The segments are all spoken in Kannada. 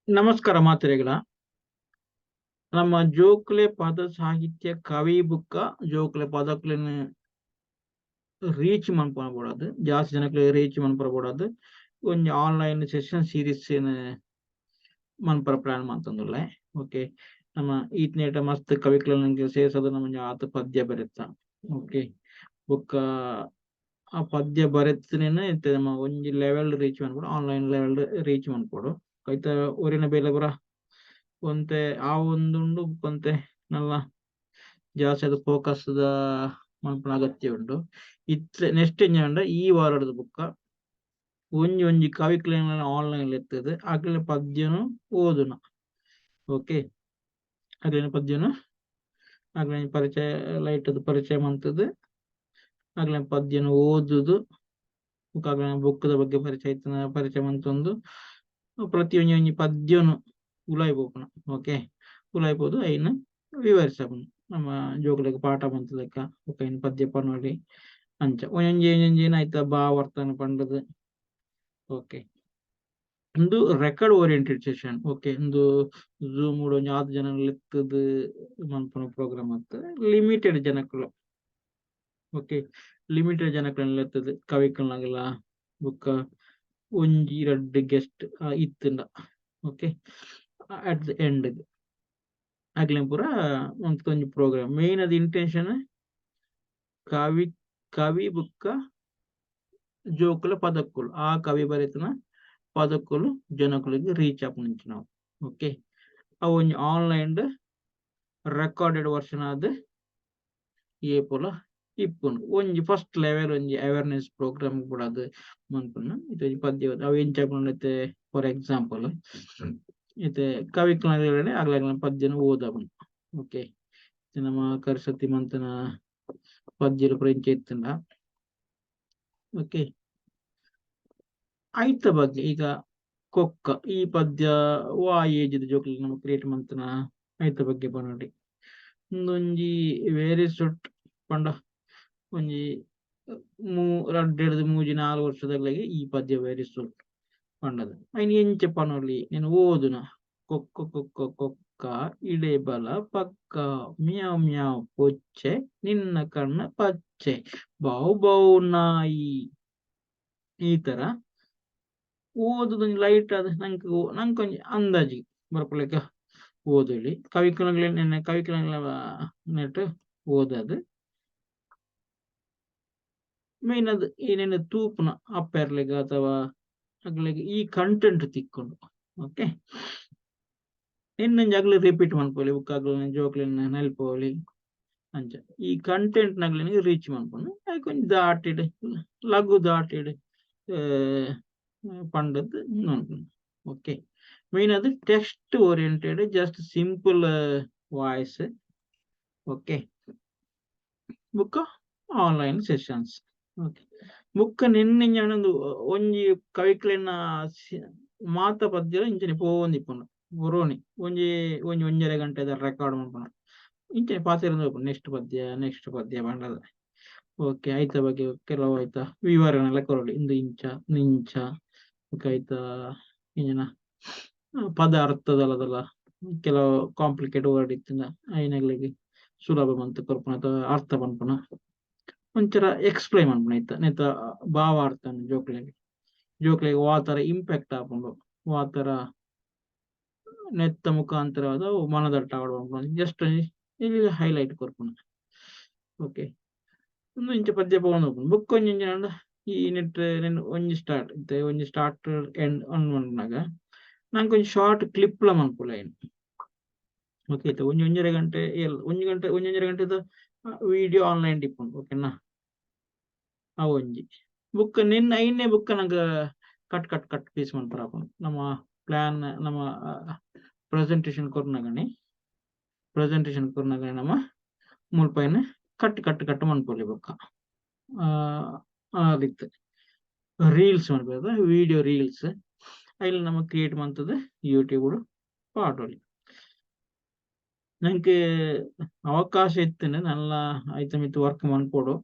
ನಮಸ್ಕಾರ ಮಾತ್ರೆಗಳ ನಮ್ಮ ಜೋಕುಲೆ ಪದ ಸಾಹಿತ್ಯ ಕವಿ ಬುಕ್ಕ ಜೋಕುಲೆ ಪದಕ್ಲೆನ್ ರೀಚ್ ಮನ್ಪಡಬಹುದು ಜಾಸ್ತಿ ಜನಕ್ಕೆ ರೀಚ್ ಮನ್ಪಡಬಹುದು ಒಂದು ಆನ್ಲೈನ್ ಸೆಷನ್ ಸೀರೀಸ್ ಮನ್ಪರ ಪ್ಲಾನ್ ಮಾಡ್ತಂದುಲ್ಲೆ ಓಕೆ ನಮ್ಮ ಈತ್ನೇಟ ಮಸ್ತ್ ಕವಿಕ್ಲೆನ್ ಸೇರ್ಸೋದು ನಮ್ಮ ಆತ ಪದ್ಯ ಬರುತ್ತ ಓಕೆ ಬುಕ್ಕ ಆ ಪದ್ಯ ಬರೆತ್ತನೇನೆ ನಮ್ಮ ಒಂಜಿ ಲೆವೆಲ್ ರೀಚ್ ಮಾಡ್ಕೊಡು ಆನ್ಲೈನ್ ಲೆವೆಲ್ ರೀಚ್ ಮಾಡ್ಕೊಡು ಕೈತ ಊರಿನ ಬೇಲೆ ಬರ ಒಂತೆ ಆ ಒಂದುಂಡು ಕೊಂತೆ ನಲ್ಲ ಜಾಸ್ತಿ ಅದು ಫೋಕಸ್ ಮನ್ಪನ ಅಗತ್ಯ ಉಂಟು ಇತ್ತೆ ನೆಕ್ಸ್ಟ್ ಎಂಜ ಈ ವಾರದ ಬುಕ್ಕ ಒಂಜಿ ಒಂಜಿ ಕವಿಕ್ಲೆನ್ ಆನ್ಲೈನ್ ಎತ್ತದು ಅಕ್ಲಿನ ಪದ್ಯನು ಓದುನ ಓಕೆ ಅಕ್ಲಿನ ಪದ್ಯನು ಅಕ್ಲಿನ ಪರಿಚಯ ಲೈಟ್ ಪರಿಚಯ ಮಂತದ್ದು ಅಕ್ಲಿನ ಪದ್ಯನು ಓದುದು ಬುಕ್ಕದ ಬಗ್ಗೆ ಪರಿಚಯ ಮಂತೊಂದು ಪ್ರತಿ ಒಂಜಿ ಪದ್ಯನು ಉಲಾಯ್ಬೋಪುನ ಓಕೆ ಉಲಾಯ್ಬೋದು ಐನ ವಿವರಿಸಪುನ ನಮ್ಮ ಜೋಕುಲೆಗ್ ಪಾಠ ಮಂತದಕ್ಕ ಐನ ಪದ್ಯ ಪನೊಲಿ ಅಂಚ ಒಂಜೊಂಜಿ ಐತ ಭಾವಾರ್ಥನ ಪಂಡದು ಓಕೆ ಒಂದು ರೆಕಾರ್ಡ್ ಓರಿಯೆಂಟೆಡ್ ಸೆಷನ್ ಓಕೆ ಒಂದು ಝೂಮ್ ಒಂಜಿ 6 ಜನ ಲೆತ್ತದು ಮನ್ಪುನ ಪ್ರೋಗ್ರಾಮ್ ಅಂತ ಲಿಮಿಟೆಡ್ ಜನಕ್ಕಲು ಓಕೆ ಲಿಮಿಟೆಡ್ ಜನಕ್ಕಲು ಲೆತ್ತದು ಕವಿಕಲ್ನಾಗಲ ಬುಕ್ಕ ಒಂಜಿ 2 ಗೆಸ್ಟ್ ಇತ್ತಂಡ ಓಕೆ ಅಟ್ ದ ಎಂಡ್ ಆಗ್ಲೇನ್ ಪೂರ ಒಂಜಿ ಪ್ರೋಗ್ರಾಮ್ ಮೇನ್ ಅದು ಇಂಟೆನ್ಷನ್ ಕವಿ ಬುಕ್ಕ ಜೋಕುಲ ಪದಕ್ಕುಲು ಆ ಕವಿ ಬರೆತನ ಪದಕ್ಕುಲು ಜನಕುಲಿಗೆ ರೀಚ್ ಆಪುಂಚು ನಾವು ಓಕೆ ಅವು ಒಂಜಿ ಆನ್ಲೈನ್ ರೆಕಾರ್ಡೆಡ್ ವರ್ಷನ್ ಆದ್ ಏಪುಲ ಇಪ್ಪುಂಡು ಒಂಜಿ ಫಸ್ಟ್ ಲೆವೆಲ್ ಒಂಜಿ ಅವೇರ್ನೆಸ್ ಪ್ರೋಗ್ರಾಮ್ ಕೂಡ ಅದು ಮನ್ಪುನ ಇದು ಪದ್ಯ ಅವು ಎಂಚಾಪುಂಡು ಫಾರ್ ಎಕ್ಸಾಂಪಲ್ ಇತ್ತೆ ಕವಿಕ್ಲನೆ ಆಗ್ಲ ಪದ್ಯನ ಓದವನು ಓಕೆ ನಮ್ಮ ಕರ್ಸತಿ ಮಂತನ ಪದ್ಯಲು ಫ್ರೆಂಚ್ ಇತ್ತಂಡ ಓಕೆ ಐತ ಬಗ್ಗೆ ಈಗ ಕೊಕ್ಕ ಈ ಪದ್ಯ ವಾ ಏಜ್ ಜೋಕುಲು ನಮ್ಮ ಕ್ರಿಯೇಟ್ ಮಂತನ ಐತ ಬಗ್ಗೆ ಪನೊಡಿ ಒಂದೊಂಜಿ ವೇರಿ ಸುಟ್ ಪಂಡ ಒಂಜಿ 2-3 ವರ್ಷದಗಳಿಗೆ ಈ ಪದ್ಯ ವೇರಿ ಸುಟ್ ಪಂಡದ ಐನ್ ಎಂಚ ಪನೊಲಿ ನೀನು ಓದುನ ಕೊಕ್ಕ ಕೊಕ್ಕ ಕೊಕ್ಕ ಇಡೆ ಬಲ ಪಕ್ಕ ಮ್ಯಾವ್ ಮ್ಯಾವ್ ಪೊಚ್ಚೆ ನಿನ್ನ ಕಣ್ಣ ಪಚ್ಚೆ ಬೌ ಬೌ ನಾಯಿ ಈ ತರ ಓದುದೊಂದು ಲೈಟ್ ಆದ ನಂಕೊಂಜಿ ಅಂದಾಜಿ ಬರ್ಪಲೆಕ್ಕ ಓದಲಿ ಕವಿಕಲಗಳ ನೆಟ್ ಓದದು ಮೇನ್ ಅದು ಏನೇನು ತೂಪುನ ಅಪ್ಪೆರ್ಲೆಗ ಅಥವಾ ಅಗ್ಲೆಗ್ ಈ ಕಂಟೆಂಟ್ ತಿಕ್ಕೊಂಡು ಓಕೆ ಇನ್ನೊಂದು ಆಗ್ಲಿ ರಿಪೀಟ್ ಮಾಡ್ಕೊಳ್ಳಿ ಬುಕ್ ಆಗ್ಲಿ ಜೋಕ್ಲಿನ ನೆಲ್ಪೋಲಿ ಅಂಚ ಈ ಕಂಟೆಂಟ್ ನಗ್ಲಿನ ರೀಚ್ ಮಾಡ್ಕೊಂಡು ಕೊಂಚ ದಾಟಿಡ್ ಲಘು ದಾಟಿಡ್ ಪಂಡದ್ ನೋಡ್ಕೊಂಡು ಓಕೆ ಮೇನ್ ಅದು text oriented just simple voice okay book online sessions okay book ನಿನ್ನೆ ಒಂಜಿ ಕವಿಕ್ಲೆನ ಮಾತ ಪದ್ಯ ಇಂಚನೆ ಪೋಂದಿಪ್ಪುಂಡು ಬರೋನಿ ಒಂಜರೆ ಗಂಟೆದ ರೆಕಾರ್ಡ್ ಮಾಡ್ಕೊಂಡು ಇಂಚನೆ ಪಾತಿರಂದು ನೆಕ್ಸ್ಟ್ ಪದ್ಯ ಬಂಡದ ಓಕೆ ಐತ ಬಗ್ಗೆ ಕೆಲವು ಆಯ್ತಾ ವಿವರಣೆಲ್ಲ ಕೊರಡಿ ಇಂದು ಇಂಚ ನಿಂಚ ಐತ ಇಂಜನ ಪದ ಅರ್ಥದಲ್ಲದಲ್ಲ ಕೆಲವು ಕಾಂಪ್ಲಿಕೇಟ್ ವರ್ಡ್ ಇತ್ತಿಂದ ಐನಗಳಿಗೆ ಸುಲಭ ಮಂತ್ ಕೊರ್ಪುನ ಅಥವಾ ಅರ್ಥ ಪನ್ಪುನ ಒಂಚರ ಎಕ್ಸ್ಪ್ಲೈನ್ ಮಾಡ್ಪುಣ ಐತ ಭಾವಾರ್ಥ ಜೋಕ್ಲೆಗೆ ವಾತರ ಇಂಪ್ಯಾಕ್ಟ್ ಆಪುಂಡು ವಾತರ ನೆತ್ತ ಮುಖಾಂತರವಾದ ಮನದಟ್ಟ ಆಡುವ ಜಸ್ಟ್ ಇಲ್ಲಿ ಹೈಲೈಟ್ ಕೊರ್ಪುನ ಓಕೆ ಒಂದು ಇಂಚ ಪದ್ಯ ಪೋನು ಬುಕ್ ಒಂಜಿ ಈ ನೆಟ್ ಒಂಜಿ ಸ್ಟಾರ್ಟ್ ಎಂಡ್ ಅನ್ಕೊಂಡಾಗ ನಂಗೆ ಒಂಜಿ ಶಾರ್ಟ್ ಕ್ಲಿಪ್ಲ ಮನ್ಪುಲ ಏನು ಓಕೆ ಒಂಜೊಂಜರೆ ಗಂಟೆ ಒಂಜೊಂಜರೆ ಗಂಟೆದ ವಿಡಿಯೋ ಆನ್ಲೈನ್ ಟಿಪ್ಪುಂಡು ಓಕೆನಾ ಆ ಒಂಜಿ ಬುಕ್ ಐನೇ ಬುಕ್ ನಂಗೆ ಕಟ್ ಪೀಸ್ ಮನ್ಪುರಾಪುಂಡು ನಮ್ಮ ಪ್ಲಾನ್ ನಮ್ಮ ಪ್ರೆಸೆಂಟೇಷನ್ ಕೊರ್ನಗಣಿ ನಮ್ಮ ಮುಲ್ಪೈನ ಕಟ್ ಮನ್ಪೊಲಿ ಬುಕ್ಕ ಆದಿತ್ತು ರೀಲ್ಸ್ ಮನ್ಪದ ವಿಡಿಯೋ ರೀಲ್ಸ್ ಅಲ್ಲಿ ನಮ್ಮ ಕ್ರಿಯೇಟ್ ಮಂತದ ಯೂಟ್ಯೂಬ್ ಪಾಟೋಲಿ ನಂಗೆ ಅವಕಾಶ ಇತ್ತು ನಲ್ಲ ಐತ ಮಿತ್ತು ವರ್ಕ್ ಮನ್ಪೋಡು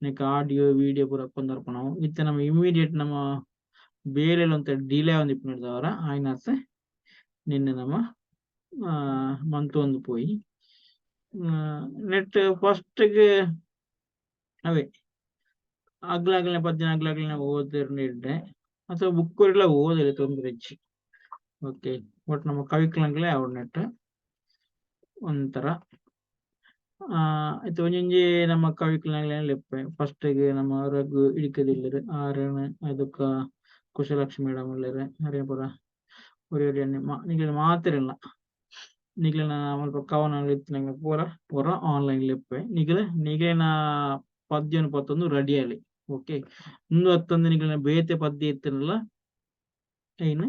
ನೆಕ್ ಆಡಿಯೋ ವಿಡಿಯೋ ಪೂರ ಕೊಂದರ್ಪ ನಾವು ಇತ್ತೆ ನಮ್ಮ ಇಮಿಡಿಯೇಟ್ ನಮ್ಮ ಬೇರೆ ಅಂತ ಡಿಲೇ ಒಂದಿಪ್ಪ ಆಯ್ನ ನಿನ್ನೆ ನಮ್ಮ ಮಂತ್ ಒಂದು ಪೋಯಿ ನೆಟ್ ಫಸ್ಟ್ಗೆ ಅವೇ ಅಗ್ಲಾಗ್ಲೇ ಪದ್ದಿನ ಅಗ್ಲಾಗ್ಲೇ ಓದಿರ್ನಿಡ್ಡೆ ಅಥವಾ ಬುಕ್ಕುರೆಲ್ಲ ಓದಿಲ್ಲ ತೊಂದರೆ ಹೆಚ್ಚು. ಓಕೆ ಒಟ್ಟು ನಮ್ಮ ಕವಿಕ್ಲಂಗ್ಲೇ ಅವ್ರ ನೆಟ್ ಒಂಥರ ಆಯ್ತು ಒಂಜಿ ನಮ್ಮ ಕವಿಕ್ಲಂಗ್ಲೇ ಲೆಪ್ಪೆ ಫಸ್ಟ್ಗೆ ನಮ್ಮ ರಘು ಇಡಿಕದಿಲ್ಲರು ಆರಣ ಅದಕ್ಕ ಕುಶಲಕ್ಷ್ಮಿ ಮೇಡಮ್ ಉಳ್ಳೇರು ಹರೇ ಪುರ ಒರಿ ನಿಖಿಲ ಮಾತಿರಲ್ಲ ನಿಖಿಲಿನ ಸ್ವಲ್ಪ ಕವನ ಇತ್ತಿನಂಗೆ ಪೂರ ಪೂರ ಆನ್ಲೈನ್ ಲೆಪ್ಪೆ ನಿಖಿಲಿನ ಪದ್ಯನ ಪತ್ತೊಂದು ರೆಡಿಯಾಲಿ. ಓಕೆ ಇಂದು ಹತ್ತೊಂದು ನಿಖಿಲಿನ ಬೇತೆ ಪದ್ಯ ಇತ್ತಿರಲ್ಲ ಏನು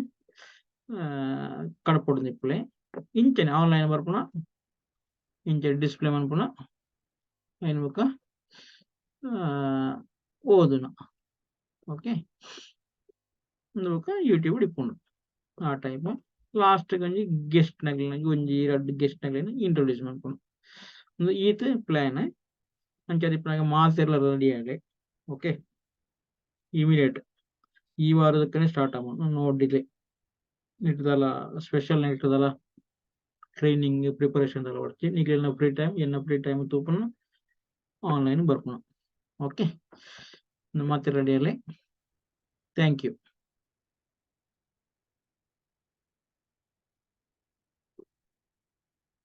ಕಡಪೊಡು ನಿಪ್ಪಲೆ ಇಂಚನೆ ಆನ್ಲೈನ್ ಬರ್ಪುನ ಇಂಚೆ ಡಿಸ್ಪ್ಲೇ ಮನ್ಪುನ ಏನು ಬೇಕ ಓದುನ. ಓಕೆ ಯೂಟ್ಯೂಬ್ ಡಿಪ್ಪುಂಡು ಆ ಟೈಪ್ ಲಾಸ್ಟ್ ಒಂಜಿ ಗೆಸ್ಟ್ ನಗ್ಲಿನ ಒಂಜಿ 2 ಗೆಸ್ಟ್ ನಗ್ಲಿನ ಇಂಟ್ರೊಡ್ಯೂಸ್ ಮಾಡ್ಕೊಂಡು ಈತ್ ಪ್ಲಾನ್ ಅಂಚೆ ಇಪ್ಪನಾಗ ಮಾತೆರ್ಲ ರೆಡಿ ಆಗಿ. ಓಕೆ ಇಮಿಡಿಯೇಟ್ ಈ ವಾರದಕ್ಕನೆ ಸ್ಟಾರ್ಟ್ ಆಗೋಣ ನೋಡಿದೆ ಇಟ್ಟದಲ್ಲ ಸ್ಪೆಷಲ್ ಇಟ್ಟದಲ್ಲ ಟ್ರೈನಿಂಗ್ ಪ್ರಿಪರೇಷನ್ ಎಲ್ಲ ಹೊಡ್ತಿ ನಿಖಿಲಿನ ಫ್ರೀ ಟೈಮ್ ತೂಪನ ಆನ್ಲೈನ್ ಬರ್ಪುಣ. ಓಕೆ ಮತ್ತೆ ರೆಡಿಯಲ್ಲಿ ಥ್ಯಾಂಕ್ ಯು.